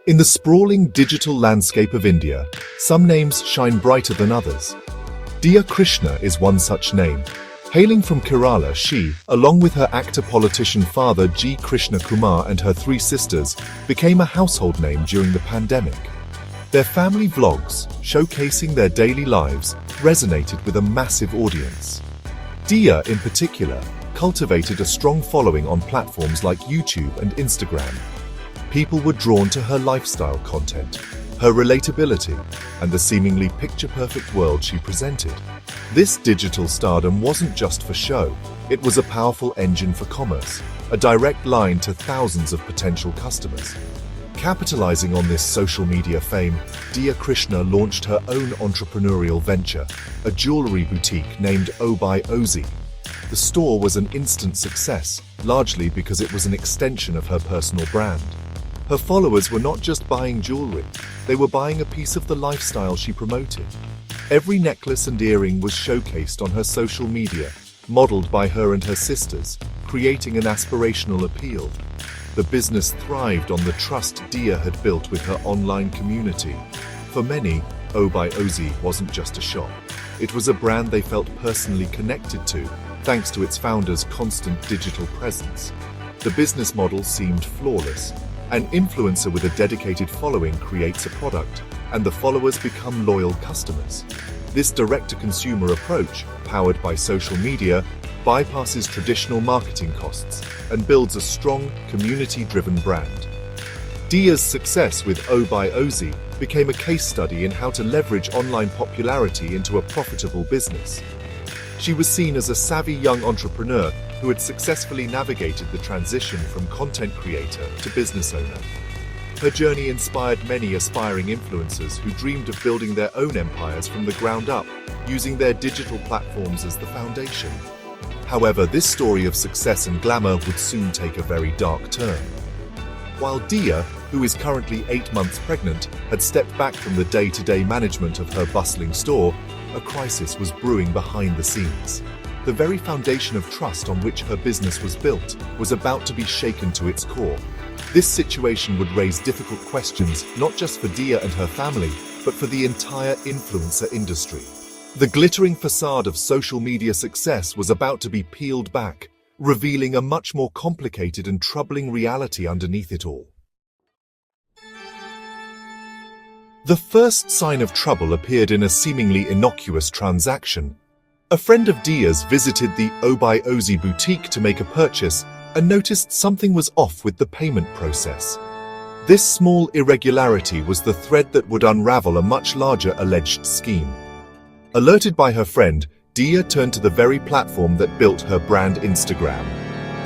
In the sprawling digital landscape of India, some names shine brighter than others. Diya Krishna is one such name. Hailing from Kerala, she, along with her actor-politician father G. Krishna Kumar and her three sisters, became a household name during the pandemic. Their family vlogs, showcasing their daily lives, resonated with a massive audience. Diya, in particular, cultivated a strong following on platforms like YouTube and Instagram. People were drawn to her lifestyle content, her relatability, and the seemingly picture-perfect world she presented. This digital stardom wasn't just for show, it was a powerful engine for commerce, a direct line to thousands of potential customers. Capitalizing on this social media fame, Diya Krishna launched her own entrepreneurial venture, a jewellery boutique named O by Ozy. The store was an instant success, largely because it was an extension of her personal brand. Her followers were not just buying jewelry, they were buying a piece of the lifestyle she promoted. Every necklace and earring was showcased on her social media, modeled by her and her sisters, creating an aspirational appeal. The business thrived on the trust Diya had built with her online community. For many, O by Ozy wasn't just a shop. It was a brand they felt personally connected to, thanks to its founder's constant digital presence. The business model seemed flawless. An influencer with a dedicated following creates a product, and the followers become loyal customers. This direct-to-consumer approach, powered by social media, bypasses traditional marketing costs and builds a strong, community-driven brand. Diya's success with O by Ozy became a case study in how to leverage online popularity into a profitable business. She was seen as a savvy young entrepreneur who had successfully navigated the transition from content creator to business owner. Her journey inspired many aspiring influencers who dreamed of building their own empires from the ground up, using their digital platforms as the foundation. However, this story of success and glamour would soon take a very dark turn. While Diya, who is currently 8 months pregnant, had stepped back from the day-to-day management of her bustling store, a crisis was brewing behind the scenes. The very foundation of trust on which her business was built was about to be shaken to its core. This situation would raise difficult questions, not just for Diya and her family, but for the entire influencer industry. The glittering facade of social media success was about to be peeled back, revealing a much more complicated and troubling reality underneath it all. The first sign of trouble appeared in a seemingly innocuous transaction. A friend of Diya's visited the O by Ozy boutique to make a purchase and noticed something was off with the payment process. This small irregularity was the thread that would unravel a much larger alleged scheme. Alerted by her friend, Diya turned to the very platform that built her brand Instagram.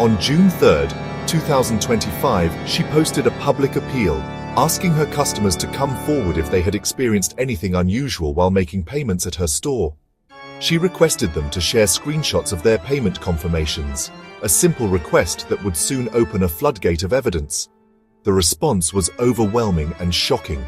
On June 3, 2025, she posted a public appeal, asking her customers to come forward if they had experienced anything unusual while making payments at her store. She requested them to share screenshots of their payment confirmations, a simple request that would soon open a floodgate of evidence. The response was overwhelming and shocking.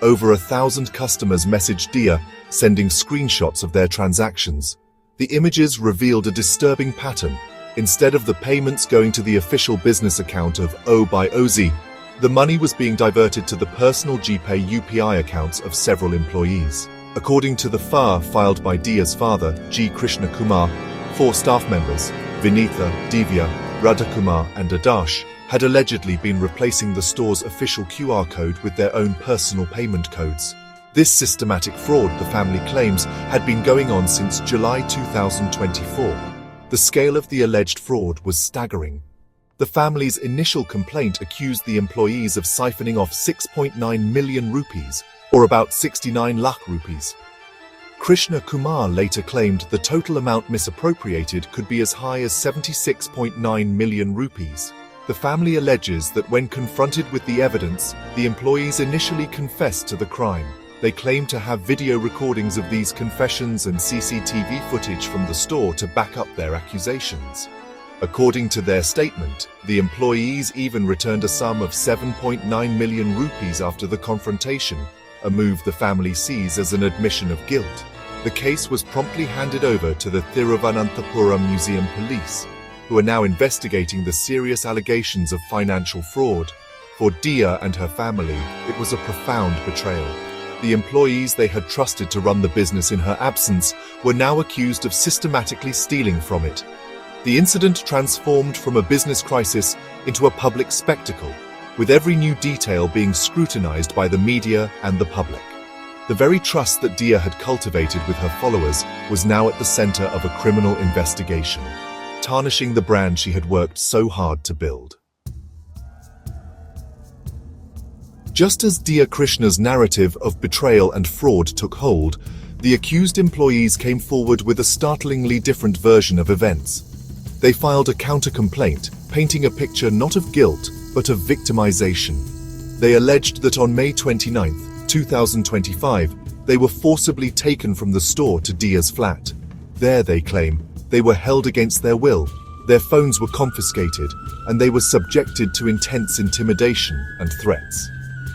Over 1,000 customers messaged Diya, sending screenshots of their transactions. The images revealed a disturbing pattern. Instead of the payments going to the official business account of O by Ozy, the money was being diverted to the personal GPay UPI accounts of several employees. According to the FAR filed by Diya's father, G. Krishna Kumar, 4 staff members, Vinitha, Divya, Radhakumar and Adarsh, had allegedly been replacing the store's official QR code with their own personal payment codes. This systematic fraud, the family claims, had been going on since July 2024. The scale of the alleged fraud was staggering. The family's initial complaint accused the employees of siphoning off 6.9 million rupees, or about 69 lakh rupees. Krishna Kumar later claimed the total amount misappropriated could be as high as 76.9 million rupees. The family alleges that when confronted with the evidence, the employees initially confessed to the crime. They claim to have video recordings of these confessions and CCTV footage from the store to back up their accusations. According to their statement, the employees even returned a sum of 7.9 million rupees after the confrontation, a move the family sees as an admission of guilt. The case was promptly handed over to the Thiruvananthapuram Museum Police, who are now investigating the serious allegations of financial fraud. For Diya and her family, it was a profound betrayal. The employees they had trusted to run the business in her absence were now accused of systematically stealing from it. The incident transformed from a business crisis into a public spectacle, with every new detail being scrutinized by the media and the public. The very trust that Diya had cultivated with her followers was now at the center of a criminal investigation, tarnishing the brand she had worked so hard to build. Just as Diya Krishna's narrative of betrayal and fraud took hold, the accused employees came forward with a startlingly different version of events. They filed a counter-complaint, painting a picture not of guilt, but of victimization. They alleged that on May 29, 2025, they were forcibly taken from the store to Diya's flat. There, they claim, they were held against their will, their phones were confiscated, and they were subjected to intense intimidation and threats.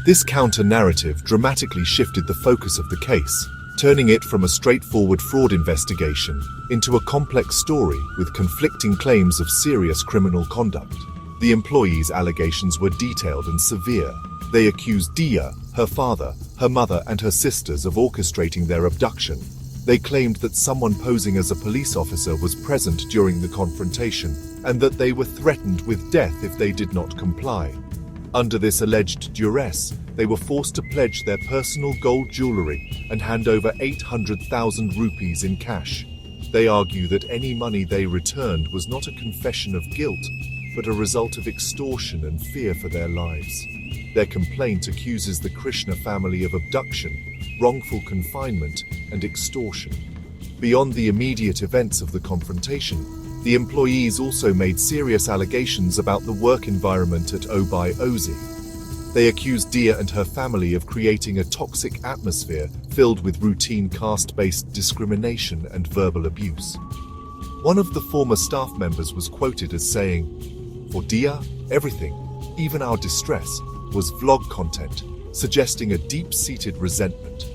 This counter-narrative dramatically shifted the focus of the case, turning it from a straightforward fraud investigation into a complex story with conflicting claims of serious criminal conduct. The employees' allegations were detailed and severe. They accused Diya, her father, her mother, and her sisters of orchestrating their abduction. They claimed that someone posing as a police officer was present during the confrontation, and that they were threatened with death if they did not comply. Under this alleged duress, they were forced to pledge their personal gold jewellery and hand over 800,000 rupees in cash. They argue that any money they returned was not a confession of guilt, but a result of extortion and fear for their lives. Their complaint accuses the Krishna family of abduction, wrongful confinement, and extortion. Beyond the immediate events of the confrontation, the employees also made serious allegations about the work environment at Obai Ozi. They accused Diya and her family of creating a toxic atmosphere filled with routine caste-based discrimination and verbal abuse. One of the former staff members was quoted as saying, "For Diya, everything, even our distress, was vlog content, suggesting a deep-seated resentment."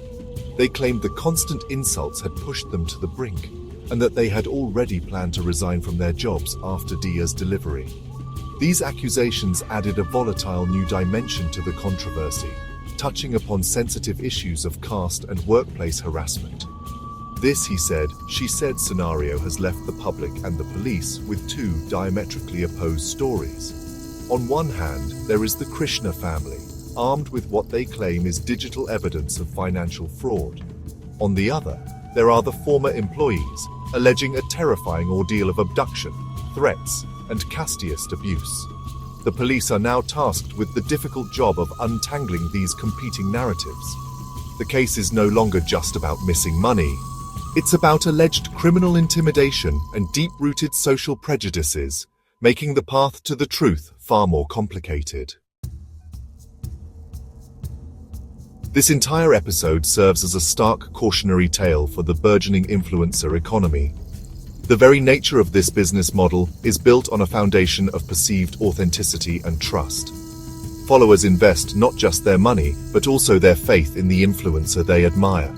They claimed the constant insults had pushed them to the brink, and that they had already planned to resign from their jobs after Diya's delivery. These accusations added a volatile new dimension to the controversy, touching upon sensitive issues of caste and workplace harassment. This, he said, she said scenario has left the public and the police with two diametrically opposed stories. On one hand, there is the Krishna family, armed with what they claim is digital evidence of financial fraud. On the other, there are the former employees, alleging a terrifying ordeal of abduction, threats, and casteist abuse. The police are now tasked with the difficult job of untangling these competing narratives. The case is no longer just about missing money. It's about alleged criminal intimidation and deep-rooted social prejudices, making the path to the truth far more complicated. This entire episode serves as a stark cautionary tale for the burgeoning influencer economy. The very nature of this business model is built on a foundation of perceived authenticity and trust. Followers invest not just their money, but also their faith in the influencer they admire.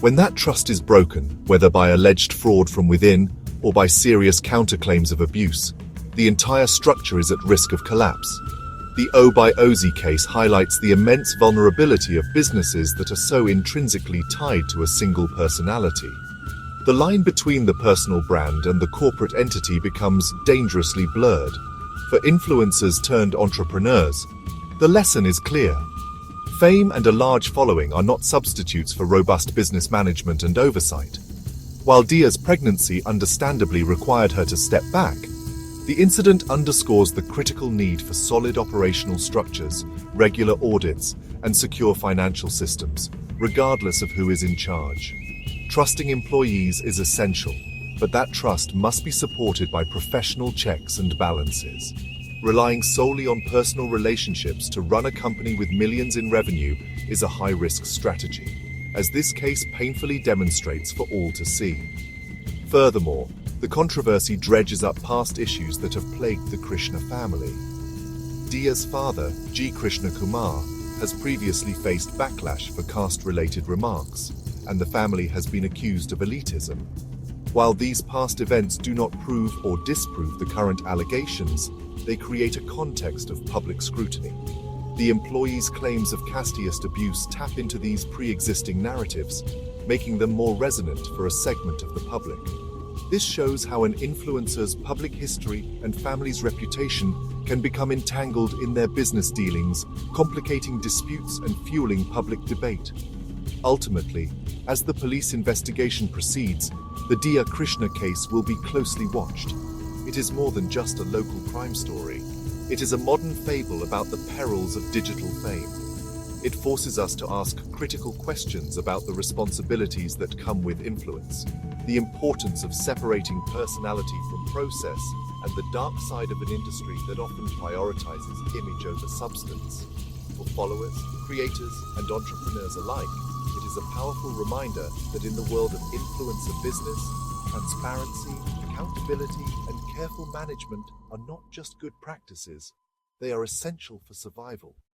When that trust is broken, whether by alleged fraud from within or by serious counterclaims of abuse, the entire structure is at risk of collapse. The Obai Ozi case highlights the immense vulnerability of businesses that are so intrinsically tied to a single personality. The line between the personal brand and the corporate entity becomes dangerously blurred. For influencers turned entrepreneurs, the lesson is clear. Fame and a large following are not substitutes for robust business management and oversight. While Diya's pregnancy understandably required her to step back, the incident underscores the critical need for solid operational structures, regular audits, and secure financial systems, regardless of who is in charge. Trusting employees is essential, but that trust must be supported by professional checks and balances. Relying solely on personal relationships to run a company with millions in revenue is a high-risk strategy, as this case painfully demonstrates for all to see. Furthermore, the controversy dredges up past issues that have plagued the Krishna family. Diya's father, G. Krishna Kumar, has previously faced backlash for caste-related remarks, and the family has been accused of elitism. While these past events do not prove or disprove the current allegations, they create a context of public scrutiny. The employees' claims of casteist abuse tap into these pre-existing narratives, making them more resonant for a segment of the public. This shows how an influencer's public history and family's reputation can become entangled in their business dealings, complicating disputes and fueling public debate. Ultimately, as the police investigation proceeds, the Diya Krishna case will be closely watched. It is more than just a local crime story. It is a modern fable about the perils of digital fame. It forces us to ask critical questions about the responsibilities that come with influence, the importance of separating personality from process, and the dark side of an industry that often prioritizes image over substance. For followers, creators, and entrepreneurs alike, it is a powerful reminder that in the world of influencer business, transparency, accountability, and careful management are not just good practices, they are essential for survival.